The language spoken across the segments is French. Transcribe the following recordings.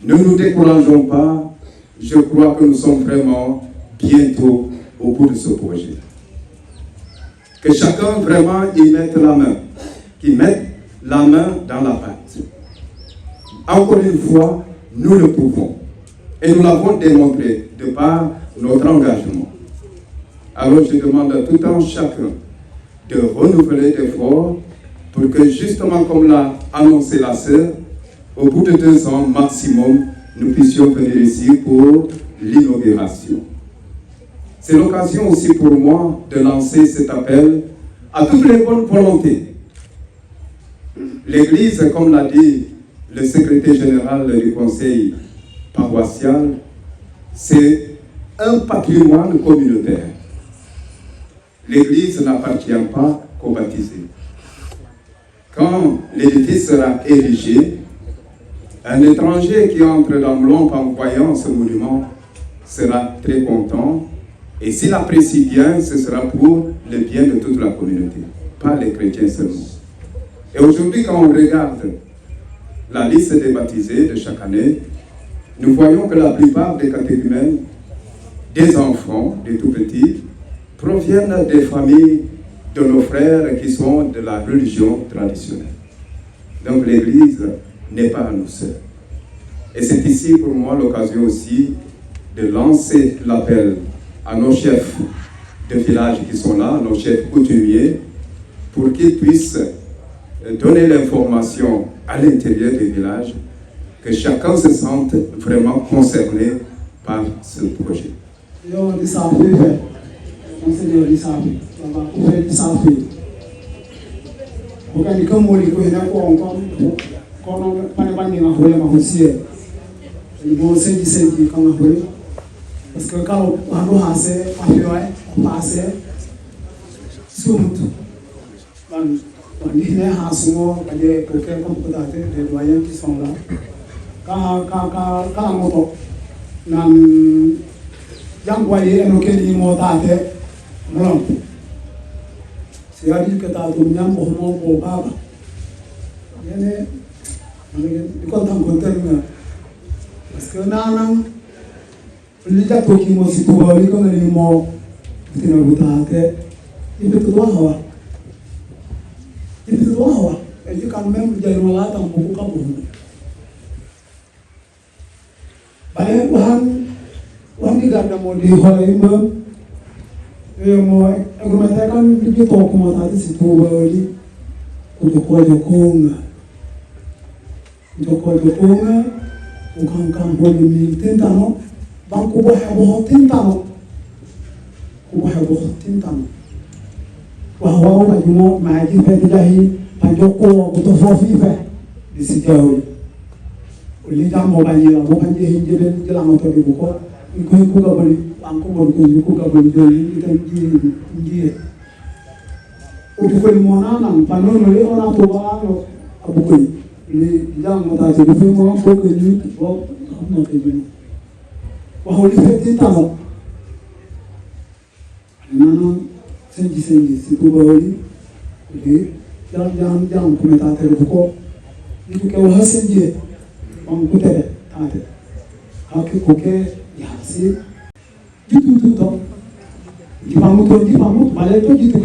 Ne nous décourageons pas, je crois que nous sommes vraiment bientôt au bout de ce projet. Que chacun vraiment y mette la main, qu'il mette la main dans la pâte. Encore une fois, nous le pouvons. Et nous l'avons démontré de par notre engagement. Alors je demande à tout un chacun de renouveler l'effort pour que justement, comme l'a annoncé la sœur, au bout de 2 ans maximum, nous puissions venir ici pour l'inauguration. C'est l'occasion aussi pour moi de lancer cet appel à toutes les bonnes volontés. L'Église, comme l'a dit le secrétaire général du conseil paroissial, c'est un patrimoine communautaire. L'Église n'appartient pas qu'aux baptisés. Quand l'édifice sera érigé, un étranger qui entre dans l'ombre en voyant ce monument sera très content. Et s'il apprécie bien, ce sera pour le bien de toute la communauté, pas les chrétiens seulement. Et aujourd'hui, quand on regarde la liste des baptisés de chaque année, nous voyons que la plupart des catéchumènes, des enfants, des tout-petits, proviennent des familles de nos frères qui sont de la religion traditionnelle. Donc l'Église n'est pas à nous seuls. Et c'est ici pour moi l'occasion aussi de lancer l'appel à nos chefs de village qui sont là, nos chefs coutumiers, pour qu'ils puissent donner l'information à l'intérieur des villages, que chacun se sente vraiment concerné par ce projet. Parce que quand on a assez, on a assez, on est à ce moment, il y a des doyens qui sont là. Quand on a c'est-à-dire que tu as donné un mouvement pour Baba. Il y a parce que nous Lita toki mo si tuwa li ko ngani mo tina butate ibe to hawa e you can même jay wala tam ko ka bo bare wan di garda mo di hoy mo e mo agumata kan di to ko mo ta si tuwa li ko konga o kan bo ni tentano donc on va avoir tintano wawa majimo maji fete jahi panjoko kutofofi fe disitawi ulita mo banyela mo banje hinjele jela moto de ko ko ga bali anko mo ko ga bali de tan ji o ko mo na na panono le ona to ba no abuko le jang mo ta se de mo ko ko ni ko mo ke ni wa fait des talents. Maintenant, c'est pour Baoli. Jam commentateur de quoi il faut que vous hassiez en côté tante. Avec coquet, yassi. Du temps. Il va me malais tout du tout.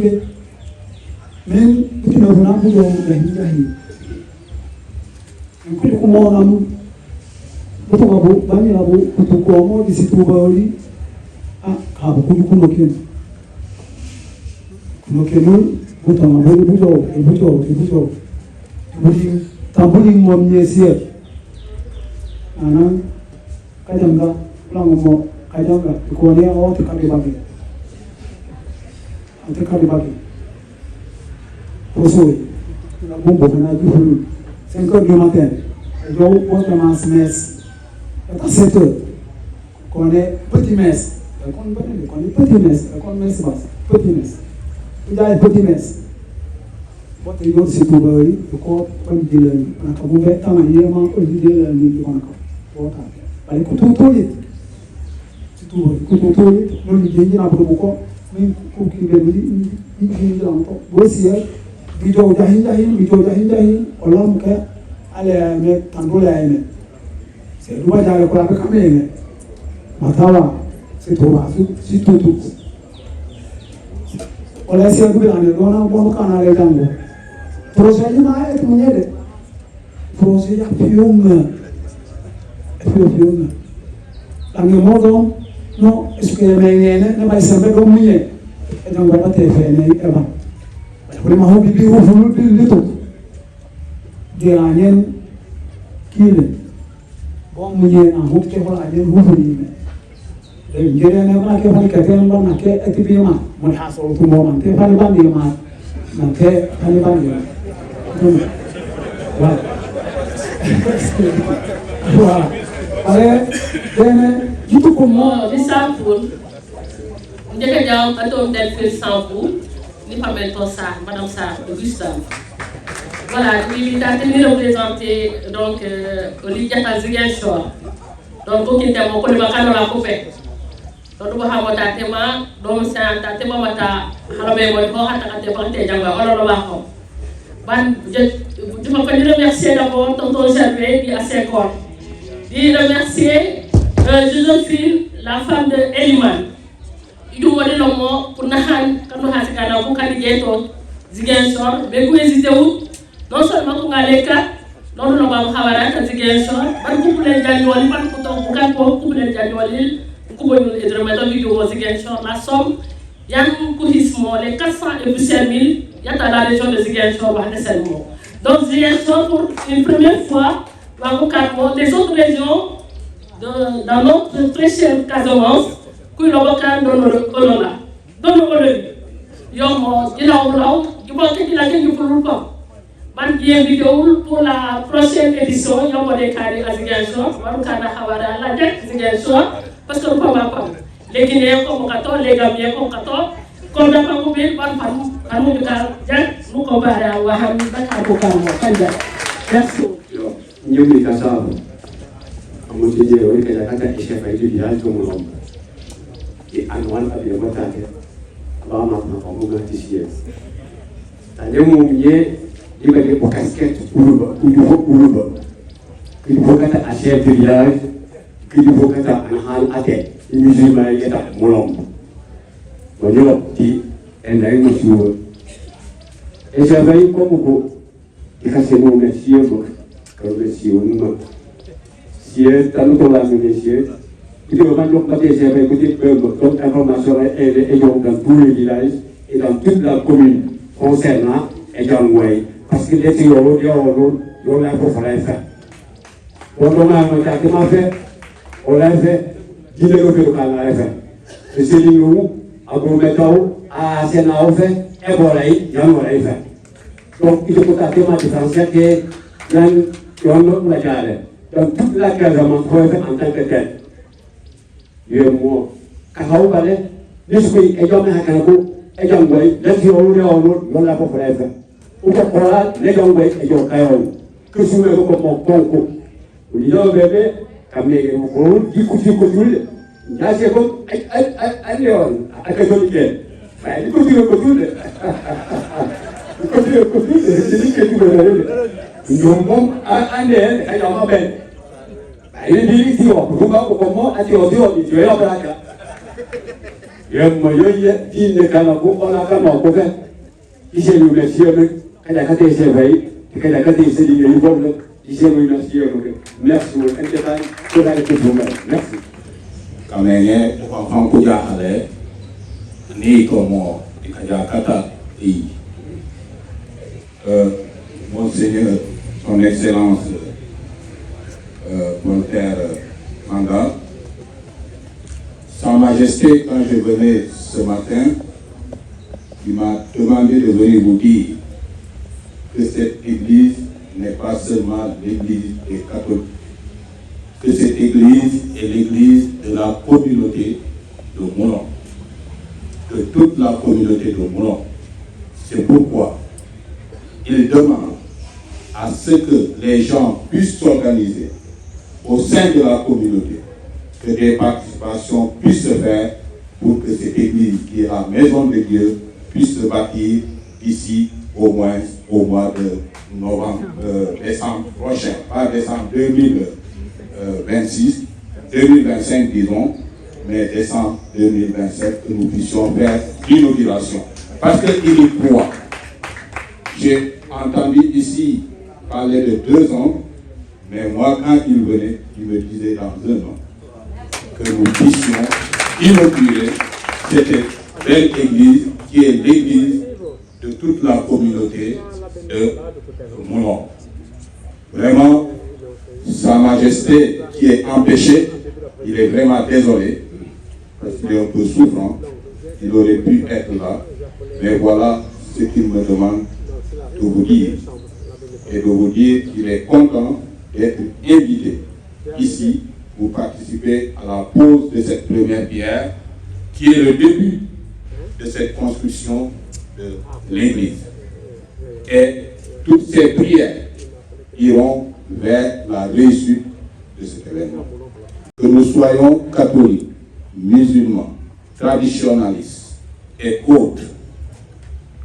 Même tu ne veux pas vous gagner. Un peu comme on a Botomabu, Banilabu, Kutukomo, the Situbali, Kabu Kunokenu. Kunokenu, Butamabu, Bujo, Tabuling Momyesia. Anan, Kajanga, Lango, Kajanga, the Korea or the Kalibaki. And the Kalibaki. Also, Bumbo, and I do 5 heures du matin. Je vois comment se messe. À 7 heures, qu'on est petit messe, qu'on est petit messe, qu'on est messe basse, petit messe. Il y a un petit messe. Votre yeux se trouvent, le corps, comme dit le, on a comme ouvert tant à y avoir, on dit le, on a comme. Allez, tout vite. C'est tout vite. Nous, nous disons, on a beaucoup, mais pour qu'il y ait une vie encore. Voici, vidéo jahin, on l'a mis, allez, mais tant qu'on l'a aimé. c'est le roi de la caméra. Matawa, c'est tout, c'est tout. On laisse un peu dans le bon canal d'ango. Projet, il m'a été mon aide. Projet, il y a pion. Dans le monde, non, est-ce que les gens ne vont pas se faire comme moi? Et donc, on va te faire un avant. Pour moi, on peut vous le tout. Des années qui le. Bon, moi, on peut faire un année vous le. Les gens ne vont pas faire quelqu'un bon, on peut être bien. On a ça au tout moment. On peut faire le bandit, on peut faire le bandit. Voilà. Allez, du tout pour moi. Je suis en poule. Je suis en train de sans poule. Je suis Madame Sarr de Gustave. Voilà, il a été représenté donc Olivia Ziguinchor. Donc, pour qu'il y ait mon collègue à la coupée. Donc, nous avons un thème, donc c'est un thème je me remercier d'abord tonton Gervais et à ses corps. Je remercier Joséphine, la femme de Eliman. Il nous dit le mot pour Nahan, quand nous avons pour Kaligéto, Ziguinchor, mais vous hésitez où? Non seulement pour aller là, non, nous avons travaillé Ziguinchor, mais pour les Januari, pas pour les Januari, pour les remettre vidéo Ziguinchor, la somme, il y a un coulisement, les 400 et plus 5 000, il y a dans la région de Ziguinchor, seulement. Donc, Ziguinchor, pour une première fois, des autres régions, dans notre très chère Casamance, qui l'ont donné le Olona. Donne le Olona. Il y a une vidéo pour la prochaine édition. Il y a des carrés à Ziguinchor. Parce que nous ne pouvons pas. Les Guinéens comme Kato, les Gambiens comme Kato, comme nous avons vu, nous comparons à Waham, merci. Nous sommes à ça. Nous sommes à chef du village de mon homme. Et à nous, on a bien voté. On va maintenant en ici. C'est-à-dire que il va y avoir des casquettes pour le il faut que à chef du village, qu'il faut que à tête. Les musulmans sont à mon homme. On dit un aïe monsieur. Et j'avais comme beaucoup. Il y a ces mots messieurs, comme messieurs, nous. Si t'as nous la messieurs, il faut vraiment que j'avais écouté donc information et dans tous les villages et dans toute la commune concernant et dans le parce que les tuyaux, on l'a fait. On a fait, on l'a fait. Il est au Canada. Je suis venu à Gométao, à Sénaofe, et voilà, il y a un fait. Donc, il faut tâter ma différence que l'on a gardé. Donc, toute la Casamance en tant que tel. Il y a un mot. Quand on parle, l'esprit est jamais à Kanako, et j'en vois, les yeux on l'a pas fait. Ou pour là, les gens voient, et j'en caillon. Que je me comme mon concours. Vous dites, bébé, comme les gens, du coup, là, c'est comme à Léon, à Catholique. Il continue à continuer. Il continue à continuer. C'est dit que tu veux aller. Nous sommes à Néel, à Yamabel. Il est dit ici, on va comment à Théodie, tu es en blague. Il y a un moyen qui n'est qu'à la coupe, on a qu'à m'en faire. Ici, nous le sieurs, elle a gâté ses veilles, elle a gâté ses lignes, ici, nous le sieurs. Merci pour l'intérêt, pour la réponse. Merci. Quand même, on peut dire aller, ni comment, il y a Kata et Monseigneur, son Excellence, Voltaire Manga, Sa Majesté, quand je venais ce matin, il m'a demandé de venir vous dire que cette église n'est pas seulement l'église des catholiques, que cette église est l'église de la communauté de Moulon, de toute la communauté de Moulon. C'est pourquoi il demande à ce que les gens puissent s'organiser au sein de la communauté, que des participations puissent se faire pour que cette église, qui est la maison de Dieu, puisse se bâtir ici au moins au mois de novembre, décembre prochain, pas décembre 2020. 2025 disons, mais décembre 2027 que nous puissions faire l'inauguration. Parce qu'il y croit. J'ai entendu ici parler de 2 ans, mais moi quand il venait, il me disait dans 1 an que nous puissions inaugurer cette belle église qui est l'église de toute la communauté de Moulon. Vraiment, Sa Majesté qui est empêchée, il est vraiment désolé, parce qu'il est un peu souffrant, il aurait pu être là, mais voilà ce qu'il me demande de vous dire. Et de vous dire qu'il est content d'être invité ici pour participer à la pose de cette première pierre, qui est le début de cette construction de l'église. Et toutes ces prières iront vers la réussite de cet événement. Que nous soyons catholiques, musulmans, traditionnalistes et autres,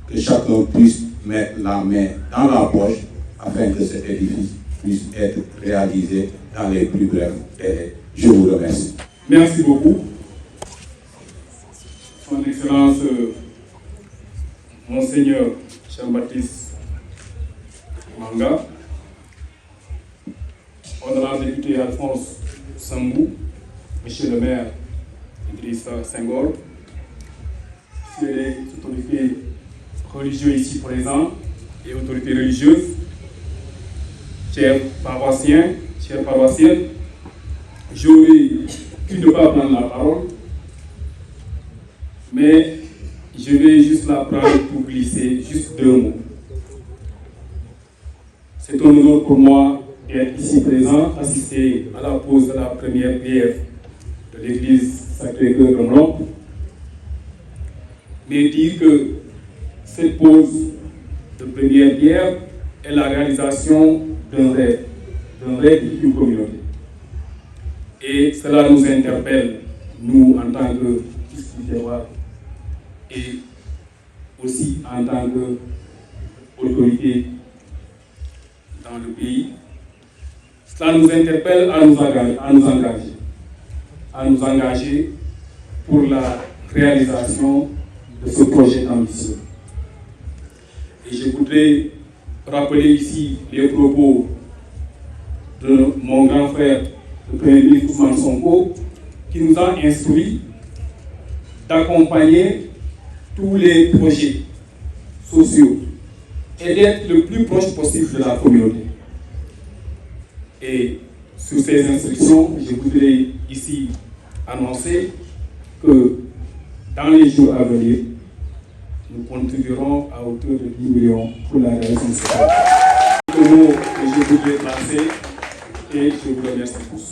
que chacun puisse mettre la main dans la poche afin que cet édifice puisse être réalisé dans les plus brefs délais. Je vous remercie. Merci beaucoup. Son Excellence, Monseigneur Jean-Baptiste Manga, honorable député Alphonse Sambou, Monsieur le maire Idrissa Senghor, Monsieur les autorités religieuses ici présentes et autorités religieuses, chers paroissiens, chères paroissiennes, j'aurais pu ne pas prendre la parole, mais je vais juste la prendre pour glisser juste 2 mots. C'est un honneur pour moi d'être ici présent, assister à la pose de la première pierre de l'église Sacré-Cœur de Moulon, mais dire que cette pose de première pierre est la réalisation d'un rêve d'une communauté. Et cela nous interpelle, nous en tant que fils du terroir et aussi en tant qu'autorité dans le pays. Cela nous interpelle à nous engager pour la réalisation de ce projet ambitieux. Et je voudrais rappeler ici les propos de mon grand frère, le Premier ministre Ousmane Sonko, qui nous a instruit d'accompagner tous les projets sociaux et d'être le plus proche possible de la communauté. Et sur ces instructions, je voudrais ici annoncer que dans les jours à venir, nous contribuerons à hauteur de 10 millions pour la réalisation de ce projet. C'est le mot que je voudrais placer et je vous remercie tous.